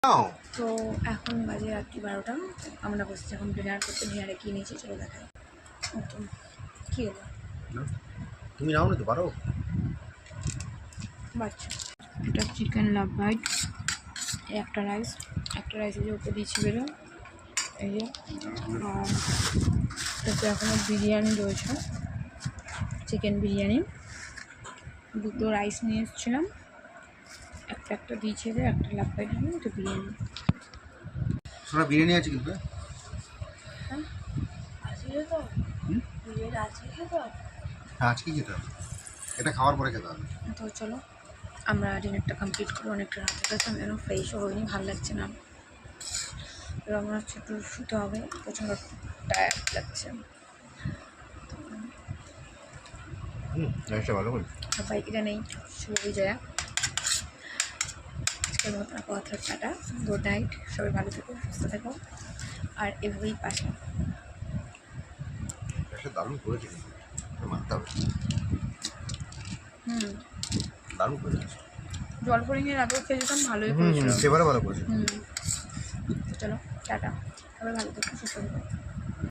তো এখন বাজে রাত্রি 12টা। আমরা বসছি এখন ডিনার করতে। ডিনারে কী নিয়েছি চলো দেখাই। ওকে কী হলো তুমি নাও না তো পারো। বাচ্চা এটা চিকেন লাভ বাইট, একটা রাইসের যে উপর দিয়েছি বেরো এই যে। তারপরে এখনও বিরিয়ানি রয়েছে, চিকেন বিরিয়ানি। দুটো রাইস নিয়ে এসেছিলাম, একটা দিয়েছে একটা লাভ বাইট, তো বিরিয়ানি। শোনা বিরিয়ানি আছে কিন্তু হ্যাঁ আজকে তো বিরিয়ানি আজকে খেতে হবে। হ্যাঁ আজকে খেতে হবে, এটা খাওয়ার পরে খেতে হবে। তো চলো আমরা ডিনারটা কমপ্লিট করবো। অনেকটা রাত হয়ে গেছে, আমি যেন ফ্রেশও হইনি, ভালো লাগছে না। এবার আমার হচ্ছে একটু শুতে হবে, প্রচণ্ড টায়ার্ড লাগছে। রাইসটা ভালো করে সবাইকে জানাই শুভ বিজয়া। আজকের মতো কথা টাটা, গুড নাইট। সবাই ভালো থেকো, সুস্থ থেকো, আর এভাবেই পাশে। রাইসটা দারুণ করেছে কিন্তু মানতে হবে। দারুণ করেছে। জল পরে নিয়ে আগেও খেয়ে যেতাম, ভালোই করেছিল, সেবারে ভালো করেছে। চলো টাটা, সবাই ভালো থেকো, সুস্থ থেকো।